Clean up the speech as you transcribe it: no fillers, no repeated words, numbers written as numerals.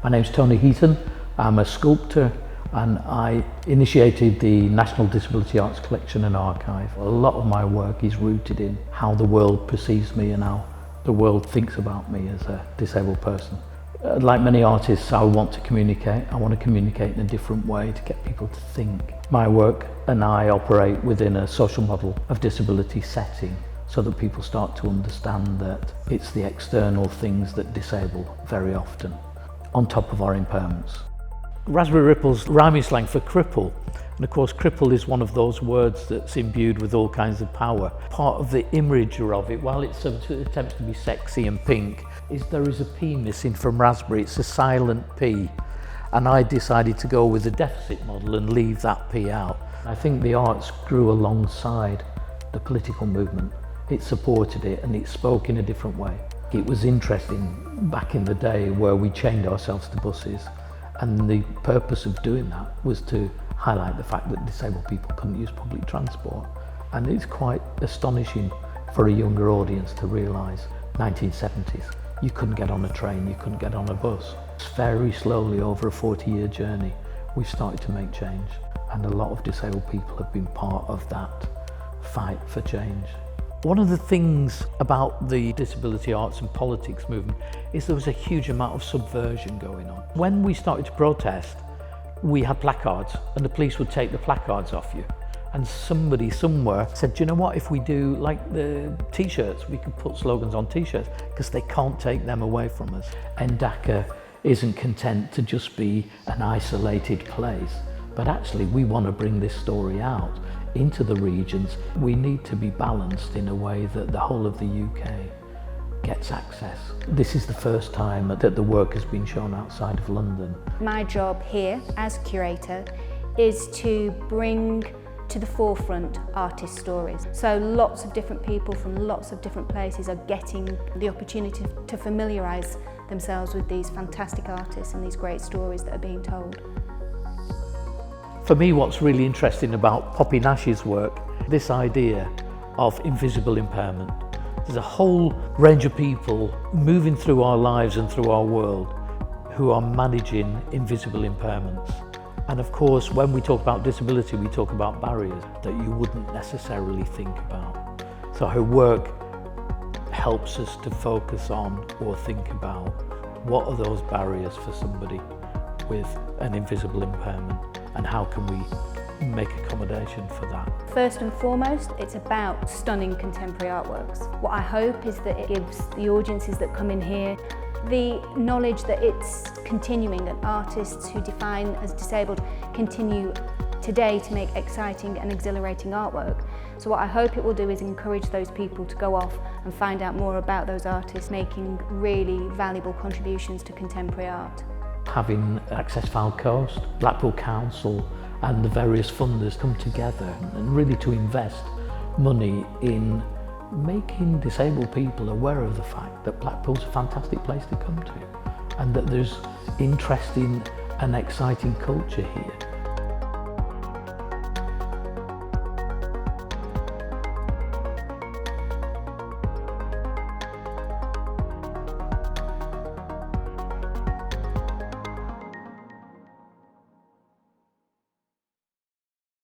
My name's Tony Heaton. I'm a sculptor and I initiated the National Disability Arts Collection and Archive. A lot of my work is rooted in how the world perceives me and how the world thinks about me as a disabled person. Like many artists, I want to communicate. I want to communicate in a different way to get people to think. My work and I operate within a social model of disability setting so that people start to understand that it's the external things that disable very often, on top of our impairments. Raspberry Ripple's rhyming slang for cripple, and of course cripple is one of those words that's imbued with all kinds of power. Part of the imagery of it, while it attempts to be sexy and pink, is there is a P missing from raspberry. It's a silent P, and I decided to go with the deficit model and leave that P out. I think the arts grew alongside the political movement. It supported it and it spoke in a different way. It was interesting back in the day where we chained ourselves to buses, and the purpose of doing that was to highlight the fact that disabled people couldn't use public transport. And it's quite astonishing for a younger audience to realise 1970s, you couldn't get on a train, you couldn't get on a bus. Very slowly over a 40-year journey, we've started to make change, and a lot of disabled people have been part of that fight for change. One of the things about the disability arts and politics movement is there was a huge amount of subversion going on. When we started to protest, we had placards and the police would take the placards off you. And somebody somewhere said, do you know what, if we do like the t-shirts, we could put slogans on t-shirts because they can't take them away from us. NDACA isn't content to just be an isolated place, but actually we want to bring this story out into the regions. We need to be balanced in a way that the whole of the UK gets access. This is the first time that the work has been shown outside of London. My job here as curator is to bring to the forefront artist stories. So lots of different people from lots of different places are getting the opportunity to familiarise themselves with these fantastic artists and these great stories that are being told. For me, what's really interesting about Poppy Nash's work, this idea of invisible impairment. There's a whole range of people moving through our lives and through our world who are managing invisible impairments. And of course, when we talk about disability, we talk about barriers that you wouldn't necessarily think about. So her work helps us to focus on or think about what are those barriers for somebody with an invisible impairment, and how can we make accommodation for that? First and foremost, it's about stunning contemporary artworks. What I hope is that it gives the audiences that come in here the knowledge that it's continuing, that artists who define as disabled continue today to make exciting and exhilarating artwork. So what I hope it will do is encourage those people to go off and find out more about those artists making really valuable contributions to contemporary art. Having Access Fylde Coast, Blackpool Council and the various funders come together and really to invest money in making disabled people aware of the fact that Blackpool's a fantastic place to come to and that there's interesting and exciting culture here.